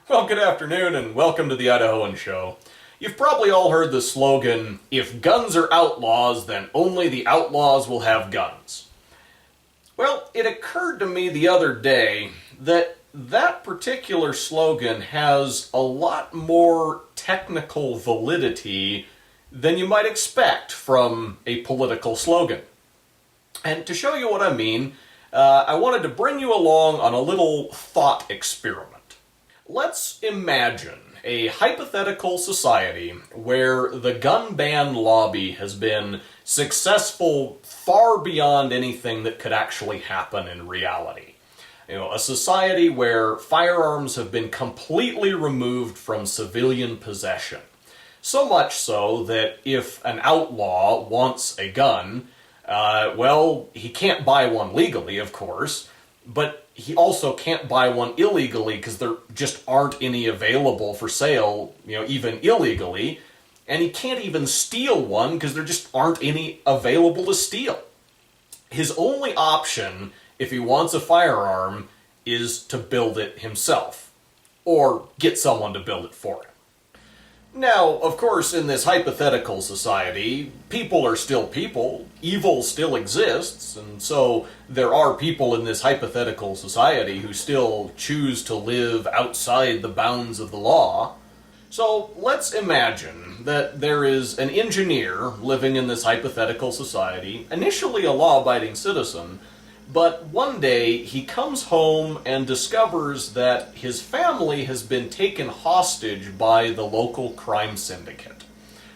Well, good afternoon and welcome to the Idahoan Show. You've probably all heard the slogan, "If guns are outlaws, then only the outlaws will have guns." Well, it occurred to me the other day that that particular slogan has a lot more technical validity than you might expect from a political slogan. And to show you what I mean, I wanted to bring you along on a little thought experiment. Let's imagine a hypothetical society where the gun ban lobby has been successful far beyond anything that could actually happen in reality. A society where firearms have been completely removed from civilian possession. So much so that if an outlaw wants a gun, he can't buy one legally, of course, but he also can't buy one illegally because there just aren't any available for sale, even illegally, and he can't even steal one because there just aren't any available to steal. His only option, if he wants a firearm, is to build it himself, or get someone to build it for him. Now, of course, in this hypothetical society, people are still people, evil still exists, and so there are people in this hypothetical society who still choose to live outside the bounds of the law. So let's imagine that there is an engineer living in this hypothetical society, initially a law-abiding citizen, but one day he comes home and discovers that his family has been taken hostage by the local crime syndicate.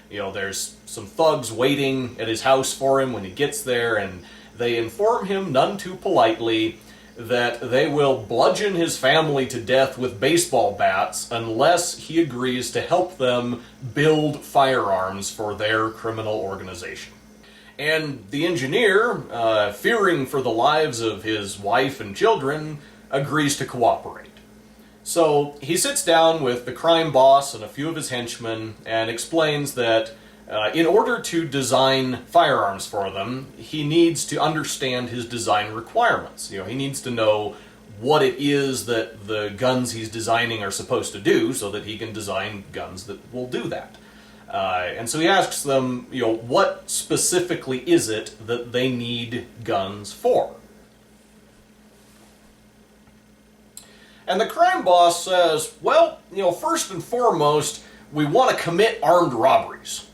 There's some thugs waiting at his house for him when he gets there, and they inform him none too politely that they will bludgeon his family to death with baseball bats unless he agrees to help them build firearms for their criminal organization. And the engineer, fearing for the lives of his wife and children, agrees to cooperate. So he sits down with the crime boss and a few of his henchmen and explains that in order to design firearms for them, he needs to understand his design requirements. He needs to know what it is that the guns he's designing are supposed to do so that he can design guns that will do that. And so he asks them, what specifically is it that they need guns for? And the crime boss says, first and foremost, we want to commit armed robberies.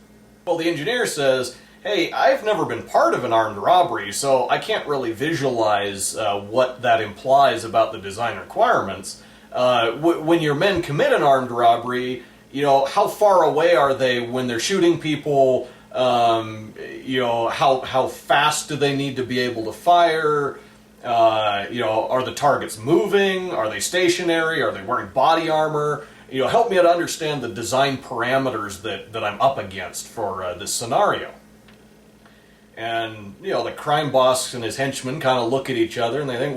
Well, the engineer says, hey, I've never been part of an armed robbery, so I can't really visualize what that implies about the design requirements. When your men commit an armed robbery, how far away are they when they're shooting people? How fast do they need to be able to fire? Are the targets moving? Are they stationary? Are they wearing body armor? Help me to understand the design parameters that I'm up against for this scenario. And, the crime boss and his henchmen kind of look at each other and they think,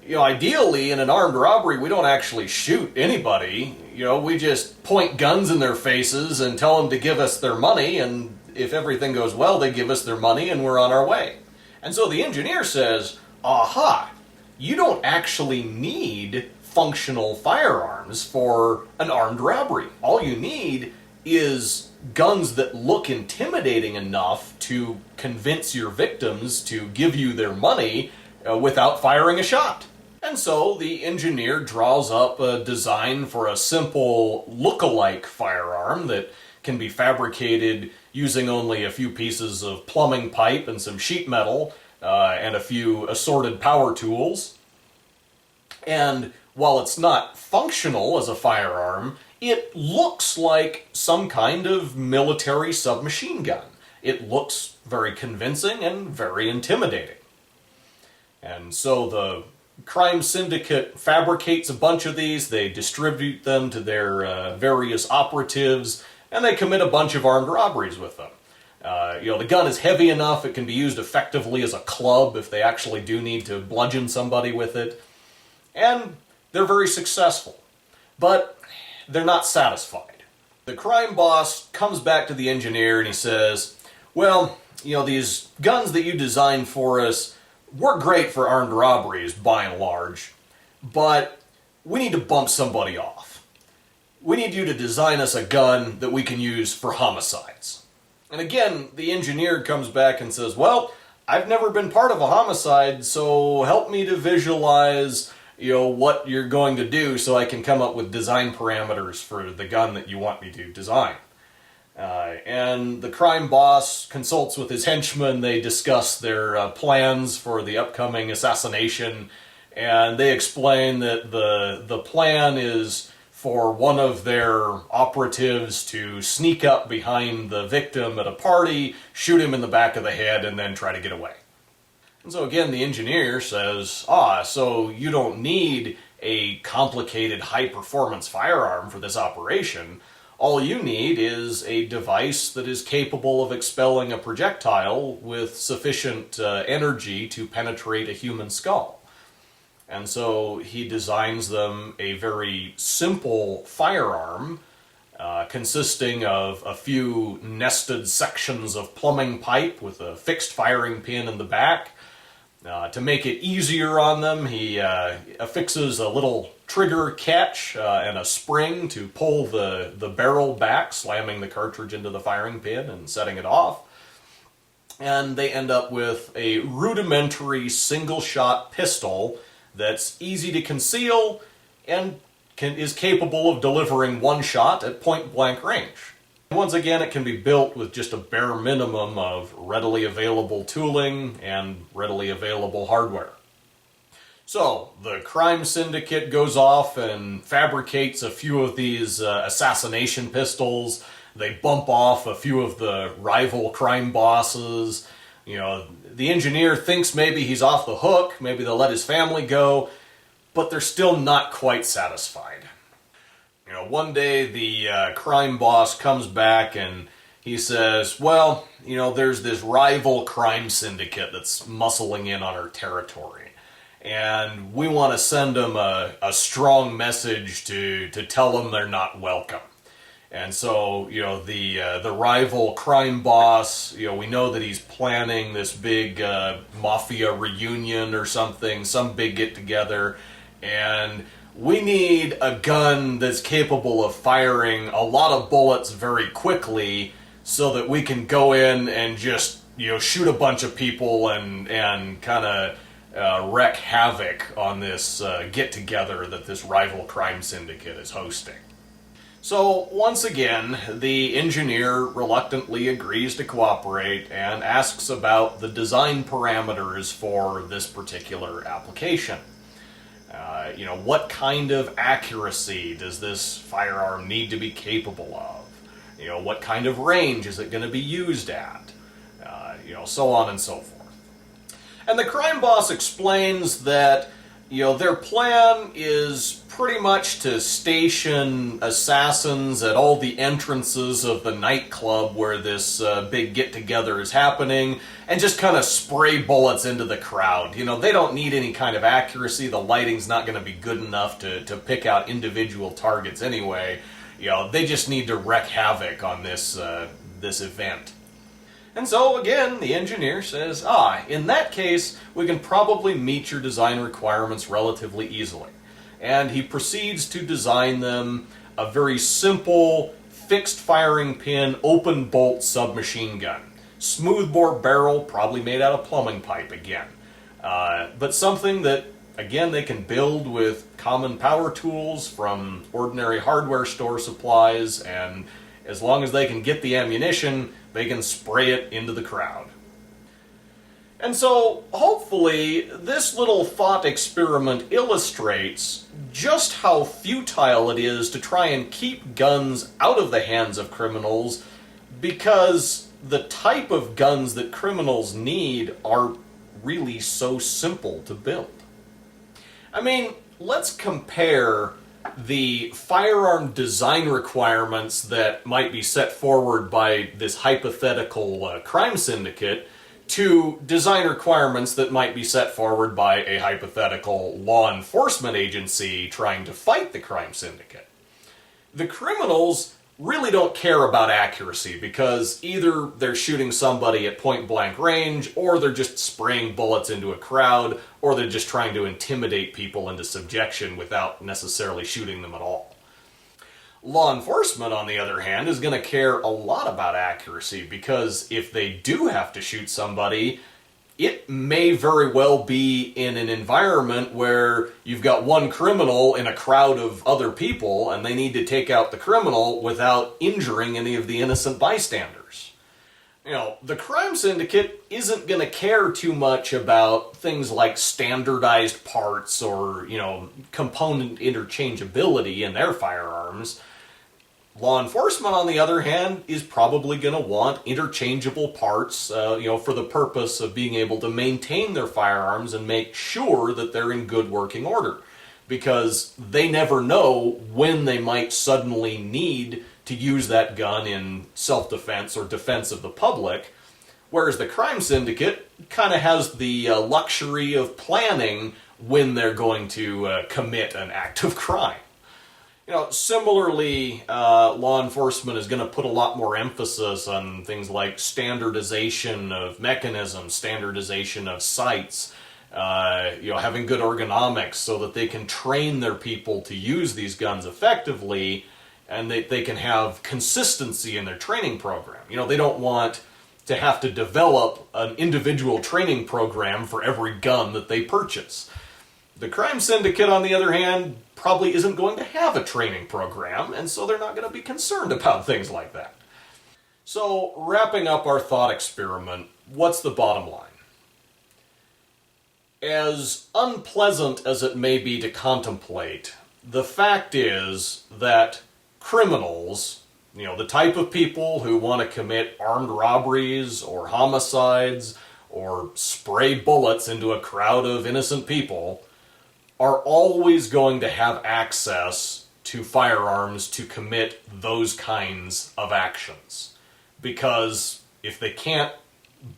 ideally in an armed robbery we don't actually shoot anybody. We just point guns in their faces and tell them to give us their money, and if everything goes well, they give us their money and we're on our way. And so the engineer says, aha, you don't actually need functional firearms for an armed robbery. All you need is guns that look intimidating enough to convince your victims to give you their money without firing a shot. And so the engineer draws up a design for a simple look-alike firearm that can be fabricated using only a few pieces of plumbing pipe and some sheet metal and a few assorted power tools. And while it's not functional as a firearm, it looks like some kind of military submachine gun. It looks very convincing and very intimidating. And so the crime syndicate fabricates a bunch of these, they distribute them to their various operatives, and they commit a bunch of armed robberies with them. The gun is heavy enough, it can be used effectively as a club if they actually do need to bludgeon somebody with it. And they're very successful. But they're not satisfied. The crime boss comes back to the engineer and he says, these guns that you designed for us, we're great for armed robberies by and large, but we need to bump somebody off. We need you to design us a gun that we can use for homicides. And again, the engineer comes back and says, well, I've never been part of a homicide, so help me to visualize, what you're going to do so I can come up with design parameters for the gun that you want me to design. And the crime boss consults with his henchmen. They discuss their plans for the upcoming assassination, and they explain that the plan is for one of their operatives to sneak up behind the victim at a party, shoot him in the back of the head, and then try to get away. And so again, the engineer says, so you don't need a complicated high-performance firearm for this operation. All you need is a device that is capable of expelling a projectile with sufficient energy to penetrate a human skull. And so he designs them a very simple firearm consisting of a few nested sections of plumbing pipe with a fixed firing pin in the back. To make it easier on them, he affixes a little trigger catch and a spring to pull the barrel back, slamming the cartridge into the firing pin and setting it off. And they end up with a rudimentary single-shot pistol that's easy to conceal and is capable of delivering one shot at point-blank range. Once again, it can be built with just a bare minimum of readily available tooling and readily available hardware. So, the crime syndicate goes off and fabricates a few of these assassination pistols. They bump off a few of the rival crime bosses. The engineer thinks maybe he's off the hook, maybe they'll let his family go, but they're still not quite satisfied. One day the crime boss comes back and he says, well, there's this rival crime syndicate that's muscling in on our territory. And we want to send them a strong message to tell them they're not welcome. And so, the rival crime boss, we know that he's planning this big mafia reunion or something, some big get-together, and we need a gun that's capable of firing a lot of bullets very quickly so that we can go in and just, shoot a bunch of people and kind of wreak havoc on this get-together that this rival crime syndicate is hosting. So, once again, the engineer reluctantly agrees to cooperate and asks about the design parameters for this particular application. What kind of accuracy does this firearm need to be capable of? What kind of range is it going to be used at? So on and so forth. And the crime boss explains that, their plan is pretty much to station assassins at all the entrances of the nightclub where this big get-together is happening and just kind of spray bullets into the crowd. They don't need any kind of accuracy. The lighting's not going to be good enough to pick out individual targets anyway. They just need to wreak havoc on this event. And so, again, the engineer says, in that case, we can probably meet your design requirements relatively easily. And he proceeds to design them a very simple, fixed firing pin, open bolt submachine gun. Smoothbore barrel, probably made out of plumbing pipe again. But something that, again, they can build with common power tools from ordinary hardware store supplies, and as long as they can get the ammunition, they can spray it into the crowd. And so, hopefully, this little thought experiment illustrates just how futile it is to try and keep guns out of the hands of criminals, because the type of guns that criminals need are really so simple to build. I mean, let's compare the firearm design requirements that might be set forward by this hypothetical crime syndicate to design requirements that might be set forward by a hypothetical law enforcement agency trying to fight the crime syndicate. The criminals really don't care about accuracy, because either they're shooting somebody at point blank range, or they're just spraying bullets into a crowd, or they're just trying to intimidate people into subjection without necessarily shooting them at all. Law enforcement, on the other hand, is going to care a lot about accuracy, because if they do have to shoot somebody, it may very well be in an environment where you've got one criminal in a crowd of other people, and they need to take out the criminal without injuring any of the innocent bystanders. The crime syndicate isn't going to care too much about things like standardized parts or, component interchangeability in their firearms. Law enforcement, on the other hand, is probably going to want interchangeable parts, for the purpose of being able to maintain their firearms and make sure that they're in good working order. Because they never know when they might suddenly need to use that gun in self-defense or defense of the public, whereas the crime syndicate kind of has the luxury of planning when they're going to commit an act of crime. Similarly, law enforcement is going to put a lot more emphasis on things like standardization of mechanisms, standardization of sights, having good ergonomics so that they can train their people to use these guns effectively, and they can have consistency in their training program. They don't want to have to develop an individual training program for every gun that they purchase. The crime syndicate, on the other hand, probably isn't going to have a training program, and so they're not going to be concerned about things like that. So, wrapping up our thought experiment, what's the bottom line? As unpleasant as it may be to contemplate, the fact is that criminals, the type of people who want to commit armed robberies or homicides or spray bullets into a crowd of innocent people, are always going to have access to firearms to commit those kinds of actions. Because if they can't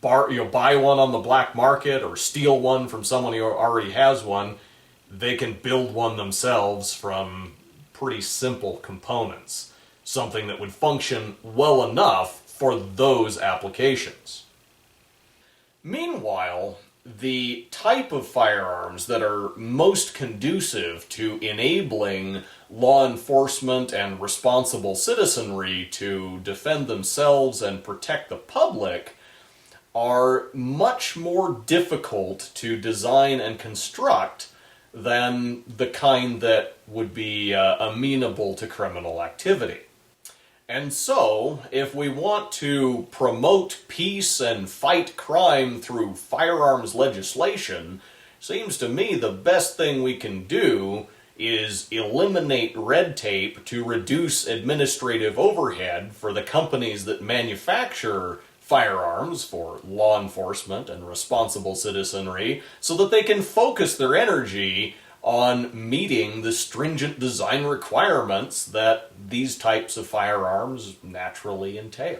buy one on the black market or steal one from someone who already has one, they can build one themselves from pretty simple components. Something that would function well enough for those applications. Meanwhile, the type of firearms that are most conducive to enabling law enforcement and responsible citizenry to defend themselves and protect the public are much more difficult to design and construct than the kind that would be amenable to criminal activity. And so, if we want to promote peace and fight crime through firearms legislation, seems to me the best thing we can do is eliminate red tape to reduce administrative overhead for the companies that manufacture firearms for law enforcement and responsible citizenry, so that they can focus their energy on meeting the stringent design requirements that these types of firearms naturally entail.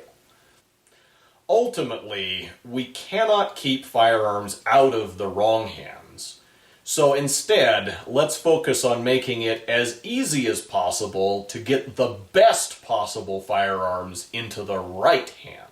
Ultimately, we cannot keep firearms out of the wrong hands. So instead, let's focus on making it as easy as possible to get the best possible firearms into the right hands.